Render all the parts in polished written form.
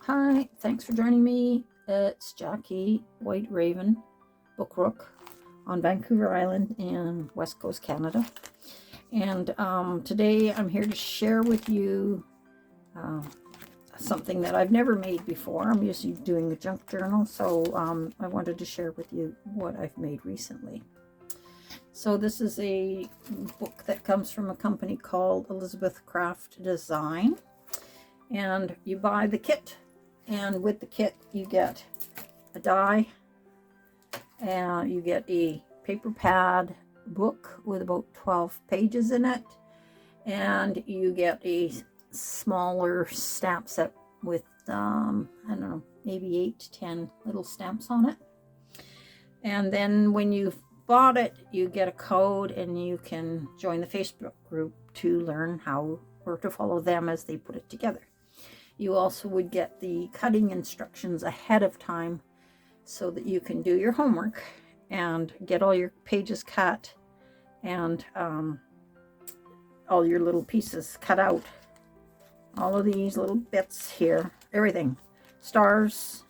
Hi, thanks for joining me. It's Jackie, WhiteRavenBookRook on Vancouver Island in West Coast Canada. And today I'm here to share with you something that I've never made before. I'm usually doing a junk journal, so I wanted to share with you what I've made recently. So this is a book that comes from a company called ElizabethCraftDesigns. And you buy the kit, and with the kit you get a die, and you get a paper pad book with about 12 pages in it, and you get a smaller stamp set with I don't know, maybe 8 to 10 little stamps on it. And then when you've bought it, you get a code and you can join the Facebook group to learn how or to follow them as they put it together. You also would get the cutting instructions ahead of time so that you can do your homework and get all your pages cut and all your little pieces cut out. All of these little bits here, everything, stars,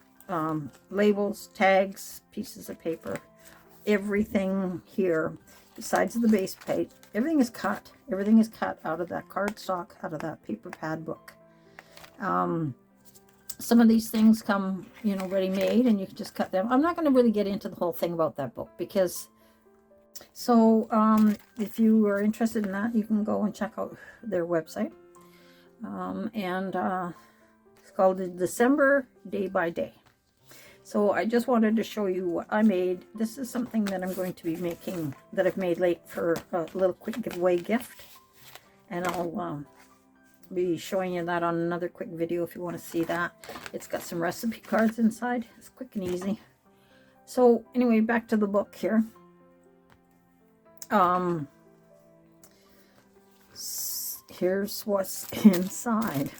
labels, tags, pieces of paper, everything here besides the base page, everything is cut. Everything is cut out of that cardstock, out of that paper pad book. Some of these things come, ready made, and you can just cut them. I'm not going to really get into the whole thing about that book because, if you are interested in that, you can go and check out their website. It's called the December Day by Day. So I just wanted to show you what I made. This is something that I'm going to be making, that I've made late for a little quick giveaway gift, and I'll be showing you that on another quick video if you want to see that. It's got some recipe cards inside. It's quick and easy. So anyway, back to the book here. Here's what's inside.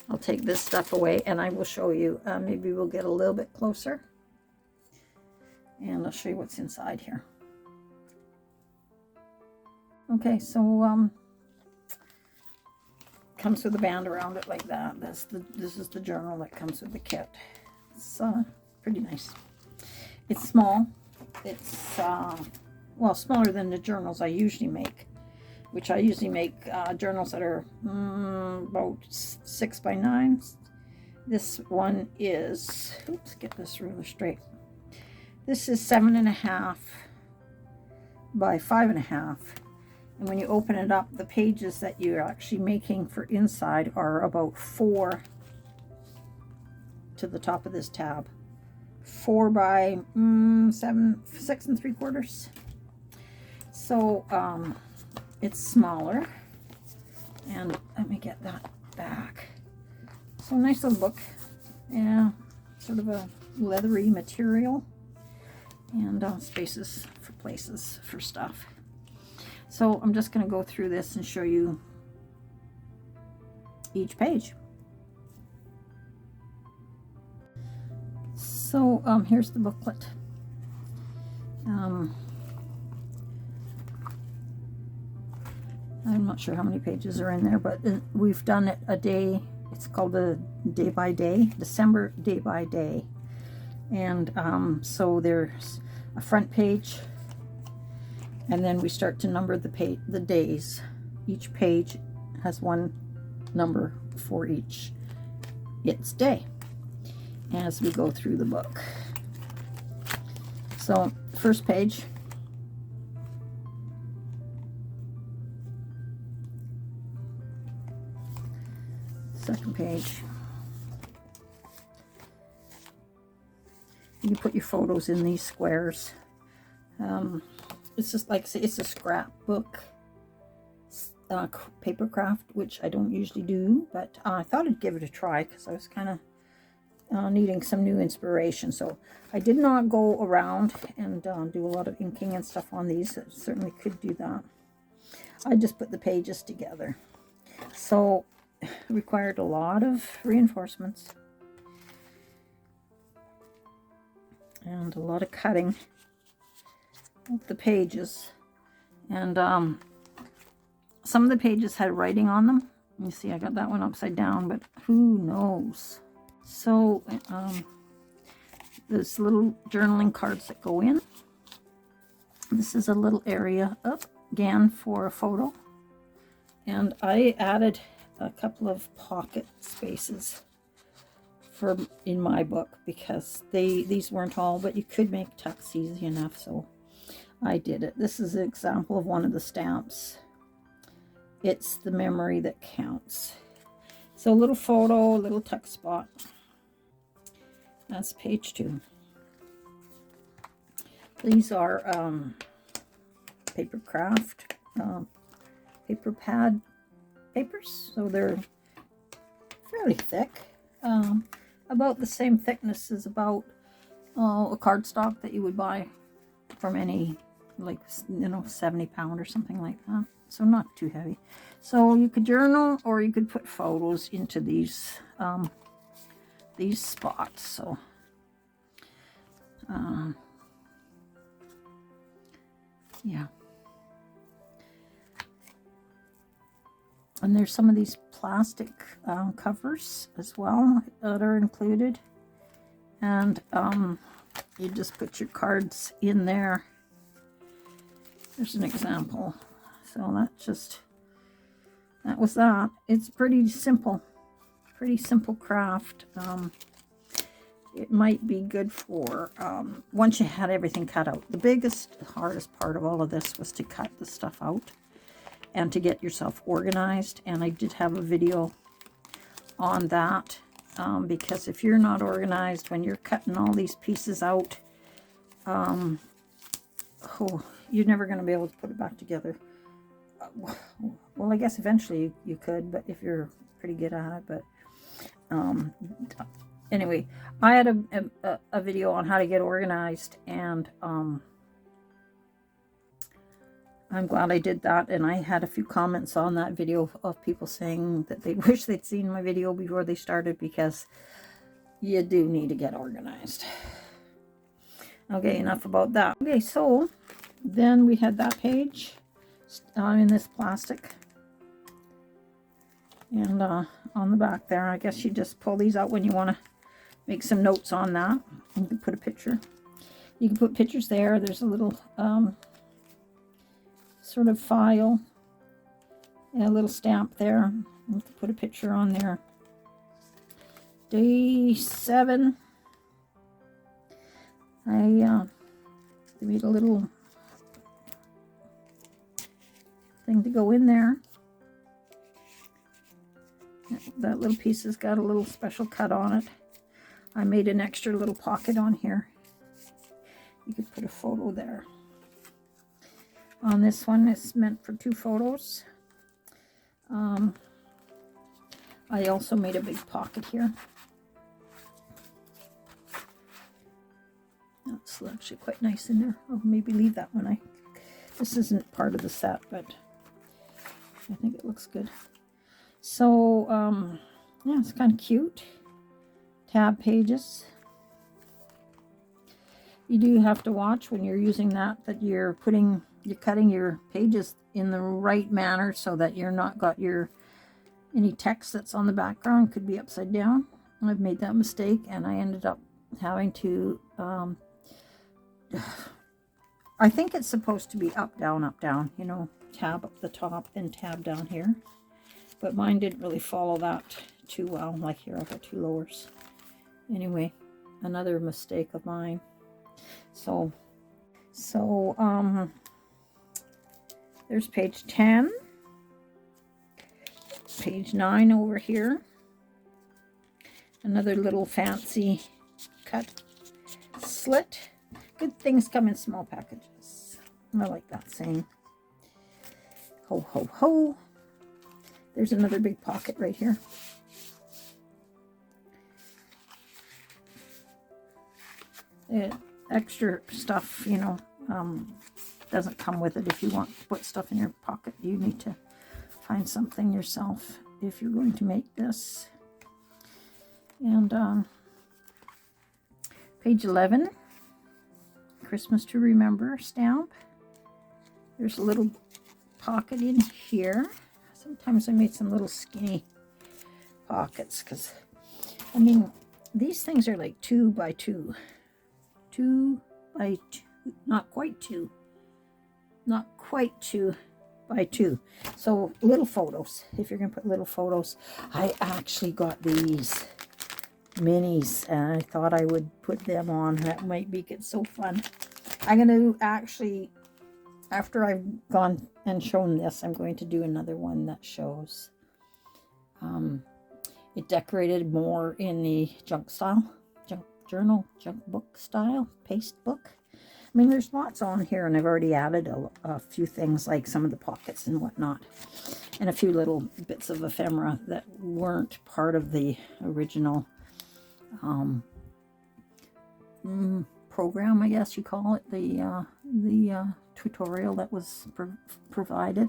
I'll take this stuff away and I will show you. Maybe we'll get a little bit closer and I'll show you what's inside here. Okay, so comes with a band around it like that. This is the journal that comes with the kit. It's pretty nice. It's small. It's well, smaller than the journals I usually make, which I usually make journals that are about 6 by 9. This one is, oops, get this ruler straight. This is 7.5 by 5.5. And when you open it up, the pages that you're actually making for inside are about 4 to the top of this tab. 4 by 6 3/4. So it's smaller. And let me get that back. So nice little book. Yeah, sort of a leathery material. And spaces for places for stuff. So I'm just going to go through this and show you each page. So here's the booklet. I'm not sure how many pages are in there, but we've done it a day. It's called the Day by Day, December Day by Day. And so there's a front page. And then we start to number the days. Each page has one number for its day as we go through the book. So first page. Second page. You put your photos in these squares. It's just like, say, it's a scrapbook paper craft, which I don't usually do, but I thought I'd give it a try because I was kind of needing some new inspiration. So I did not go around and do a lot of inking and stuff on these. I certainly could do that. I just put the pages together. So it required a lot of reinforcements and a lot of cutting of the pages, and some of the pages had writing on them. You see I got that one upside down, but who knows So there's little journaling cards that go in. This is a little area up again for a photo, and I added a couple of pocket spaces in my book because these weren't all, but you could make tucks easy enough, so I did it. This is an example of one of the stamps. It's the memory that counts. So a little photo, a little tuck spot. That's page 2. These are paper craft paper pad papers, so they're fairly thick, about the same thickness as about a cardstock that you would buy from any, like, 70-pound or something like that. So not too heavy. So you could journal, or you could put photos into these spots. So yeah. And there's some of these plastic covers as well that are included. And you just put your cards in there. There's an example. So that was that. It's pretty simple craft. It might be good for once you had everything cut out. The hardest part of all of this was to cut the stuff out and to get yourself organized. And I did have a video on that, because if you're not organized when you're cutting all these pieces out, you're never going to be able to put it back together. Well, I guess eventually you could, but if you're pretty good at it. But anyway, I had a video on how to get organized, and I'm glad I did that. And I had a few comments on that video of people saying that they wish they'd seen my video before they started, because you do need to get organized. Okay, enough about that. Okay, so then we had that page in this plastic, and on the back there, I guess you just pull these out when you want to make some notes on that. You can put a picture. You can put pictures there. There's a little sort of file and a little stamp there. You can put a picture on there. Day 7. I made a little thing to go in there. That little piece has got a little special cut on it. I made an extra little pocket on here. You could put a photo there. On this one, it's meant for 2 photos. I also made a big pocket here. That's actually quite nice in there. I'll maybe leave that one. This isn't part of the set, but I think it looks good. So, yeah, it's kind of cute. Tab pages. You do have to watch when you're using that you're cutting your pages in the right manner, so that you're not got any text that's on the background could be upside down. I've made that mistake, and I ended up having to, I think it's supposed to be up, down, tab up the top, then tab down here. But mine didn't really follow that too well. Like here, I've got 2 lowers. Anyway, another mistake of mine. So there's page 10. Page 9 over here. Another little fancy cut slit. Good things come in small packages. I like that saying. Ho, ho, ho. There's another big pocket right here. Extra stuff, doesn't come with it. If you want to put stuff in your pocket, you need to find something yourself if you're going to make this. And page 11, Christmas to Remember stamp. There's a little pocket in here. Sometimes I made some little skinny pockets because, these things are like 2 by 2. 2 by 2. Not quite 2. Not quite 2 by 2. So little photos. If you're going to put little photos. I actually got these minis and I thought I would put them on. That might make it so fun. I'm going to actually, after I've gone and shown this, I'm going to do another one that shows it decorated more in the junk style, junk journal, junk book style, paste book. I mean, there's lots on here, and I've already added a few things like some of the pockets and whatnot, and a few little bits of ephemera that weren't part of the original program, I guess you call it, the tutorial that was provided.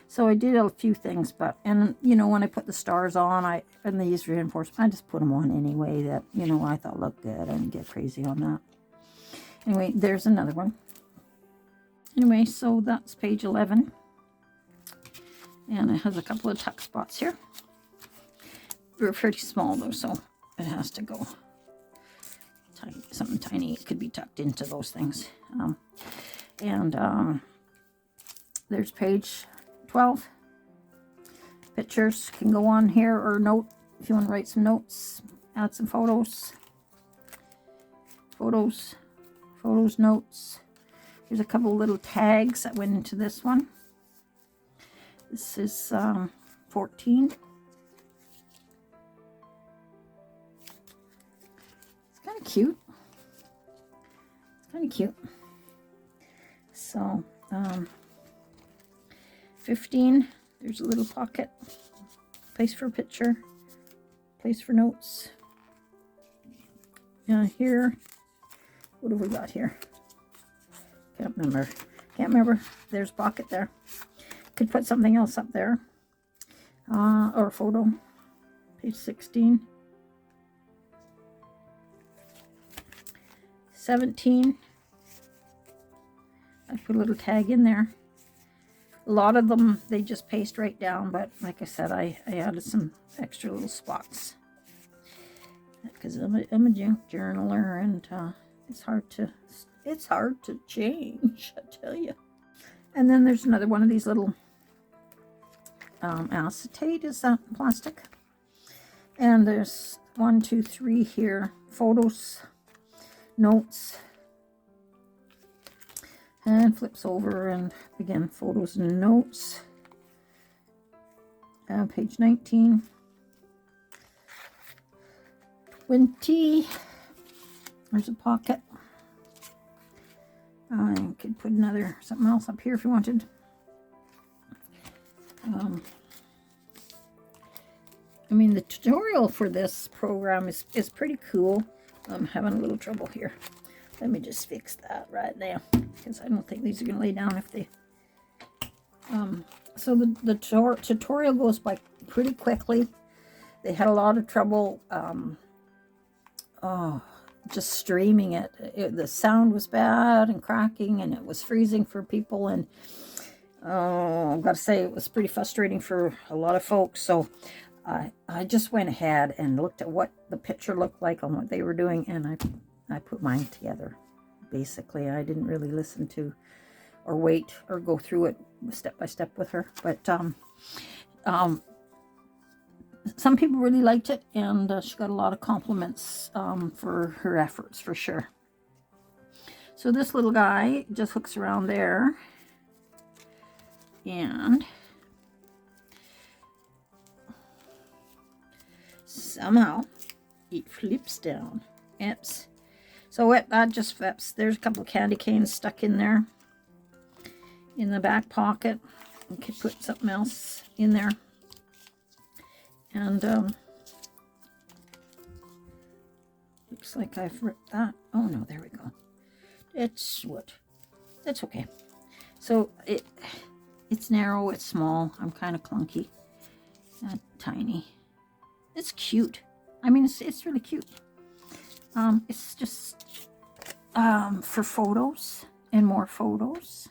So I did a few things, but, and you know, when I put the stars on, and these reinforcements, I just put them on anyway that, you know, I thought looked good. I didn't get crazy on that. Anyway, there's another one. Anyway, so that's page 11. And it has a couple of tuck spots here. They're pretty small though, so it has to go tiny, something tiny. It could be tucked into those things. There's page 12. Pictures can go on here, or note if you want to write some notes, add some photos. Photos, notes. Here's a couple little tags that went into this one. This is 14. It's kind of cute. It's kind of cute. So, 15, there's a little pocket, place for a picture, place for notes. Here, what have we got here? Can't remember. There's a pocket there. Could put something else up there. Or a photo. Page 16. 17. I put a little tag in there. A lot of them, they just paste right down, but like I said, I added some extra little spots. Because I'm a junk journaler, and it's hard to change, I tell you. And then there's another one of these little acetate, is that plastic? And there's 1, 2, 3 here, photos, notes, and flips over, and again, photos and notes. Page 19. 20. There's a pocket. You could put something else up here if you wanted. I mean, the tutorial for this program is pretty cool. I'm having a little trouble here. Let me just fix that right now, because I don't think these are going to lay down if they... So the tutorial goes by pretty quickly. They had a lot of trouble just streaming it. The sound was bad and cracking, and it was freezing for people, and I've got to say it was pretty frustrating for a lot of folks. So I just went ahead and looked at what the picture looked like on what they were doing, and I put mine together. Basically, I didn't really listen to or wait or go through it step by step with her, but some people really liked it, and she got a lot of compliments for her efforts, for sure. So this little guy just hooks around there, and somehow it flips down. Oops. So that just flips. There's a couple of candy canes stuck in there in the back pocket. You could put something else in there. And looks like I've ripped that. Oh no, there we go. It's wood. That's okay. So it's narrow, it's small. I'm kind of clunky. Not tiny. It's cute. I mean, it's really cute. It's just for photos and more photos.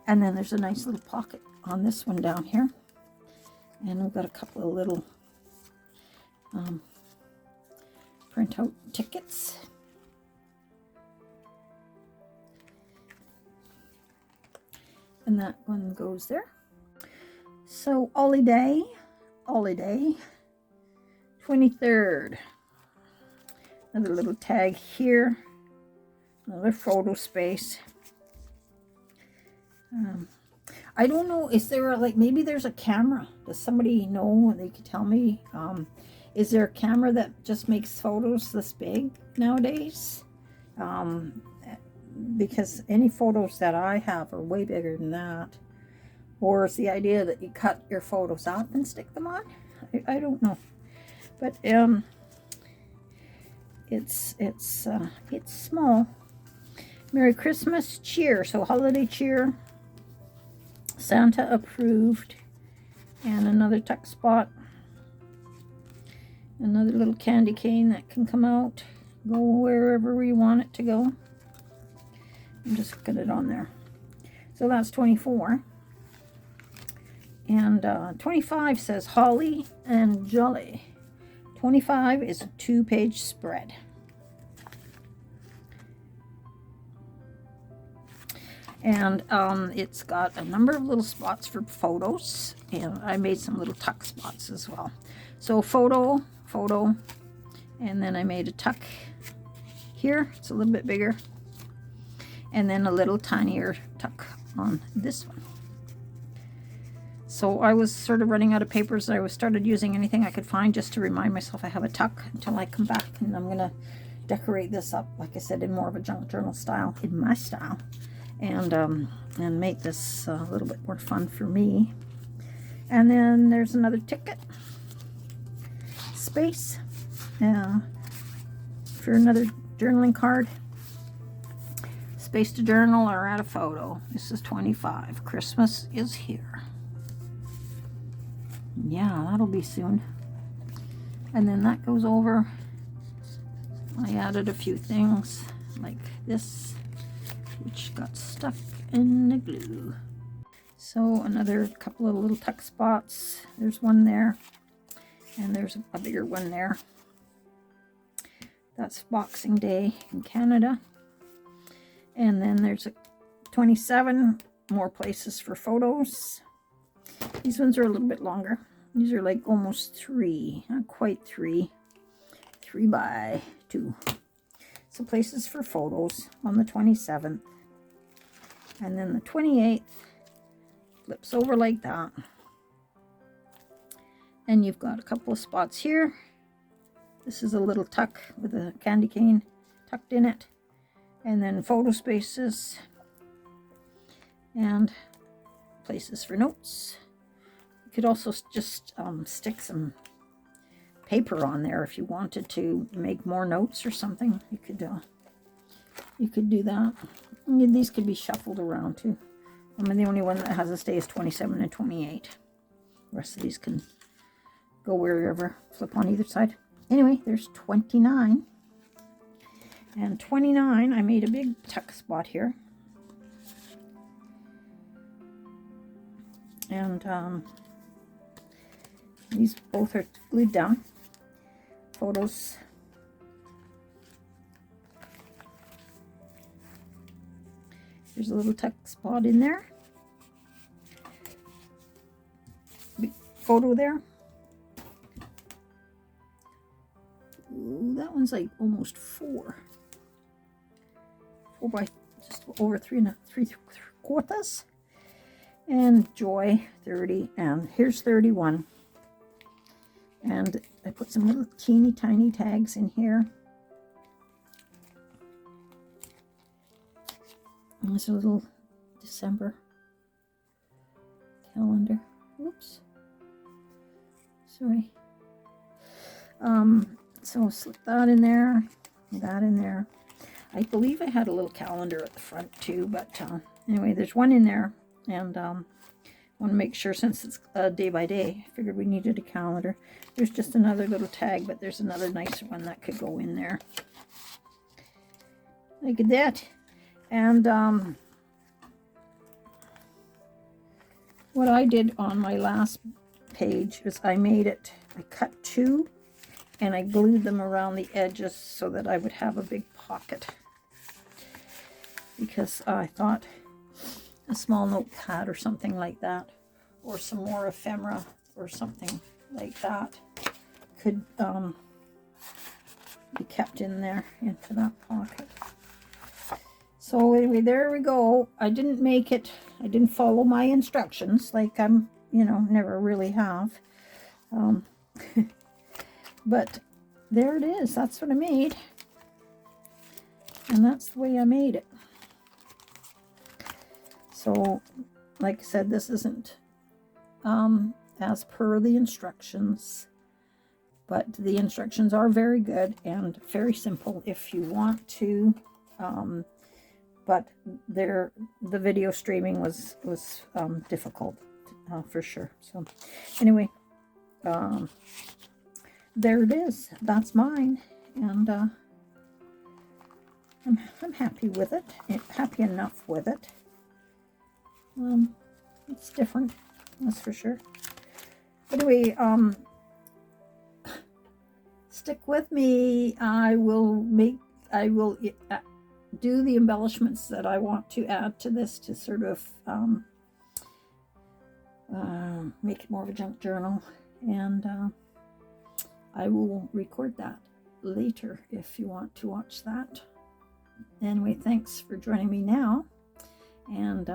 And then there's a nice little pocket on this one down here. And we've got a couple of little print out tickets. And that one goes there. So holiday, 23rd. Another little tag here. Another photo space. I don't know, is there maybe there's a camera? Does somebody know? They could tell me. Is there a camera that just makes photos this big nowadays? Because any photos that I have are way bigger than that. Or is the idea that you cut your photos up and stick them on? I don't know. But it's small. Merry Christmas cheer. So holiday cheer. Santa approved. And another tuck spot. Another little candy cane that can come out. Go wherever we want it to go. And just put it on there. So that's 24. And 25 says Holly and Jolly. 25 is a 2-page spread. And it's got a number of little spots for photos. And I made some little tuck spots as well. So photo, and then I made a tuck here. It's a little bit bigger. And then a little tinier tuck on this one. So I was sort of running out of papers. I started using anything I could find just to remind myself I have a tuck until I come back, and I'm going to decorate this up, like I said, in more of a junk journal style, in my style, and make this a little bit more fun for me. And then there's another ticket space for another journaling card. Space to journal or add a photo. This is 25. Christmas is here. Yeah, that'll be soon. And then that goes over. I added a few things like this, which got stuck in the glue. So another couple of little tuck spots. There's one there, and there's a bigger one there. That's Boxing Day in Canada. And then there's a 27 more places for photos. These ones are a little bit longer. These are like almost 3, not quite 3, 3 by 2. So places for photos on the 27th. And then the 28th flips over like that. And you've got a couple of spots here. This is a little tuck with a candy cane tucked in it. And then photo spaces. And places for notes. You could also just stick some paper on there if you wanted to make more notes or something. You could do that. These could be shuffled around too. I mean, the only one that has a stay is 27 and 28. The rest of these can go wherever, flip on either side. Anyway, there's 29. And 29, I made a big tuck spot here. And these both are glued down. Photos. There's a little tuck spot in there. Big photo there. Ooh, that one's like almost 4. 4 by just over 3.75. And Joy 30, and here's 31. And I put some little teeny tiny tags in here. And there's a little December calendar. Oops. Sorry. So slip that in there, that in there. I believe I had a little calendar at the front too, but anyway, there's one in there. And I want to make sure, since it's day by day, I figured we needed a calendar. There's just another little tag, but there's another nicer one that could go in there. Look at that. And what I did on my last page is I cut 2 and I glued them around the edges so that I would have a big pocket, because I thought a small notepad or something like that, or some more ephemera or something like that could be kept in there into that pocket. So anyway, there we go. I didn't make it. I didn't follow my instructions like I'm, never really have. But there it is. That's what I made. And that's the way I made it. So, like I said, this isn't as per the instructions. But the instructions are very good and very simple if you want to. But the video streaming was difficult for sure. So anyway, there it is. That's mine, and I'm happy with it. Happy enough with it. It's different, that's for sure. But anyway, stick with me. I will do the embellishments that I want to add to this to sort of make it more of a junk journal, and I will record that later if you want to watch that. Anyway, thanks for joining me now, and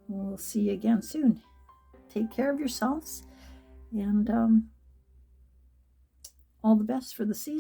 we'll see you again soon. Take care of yourselves, and all the best for the season.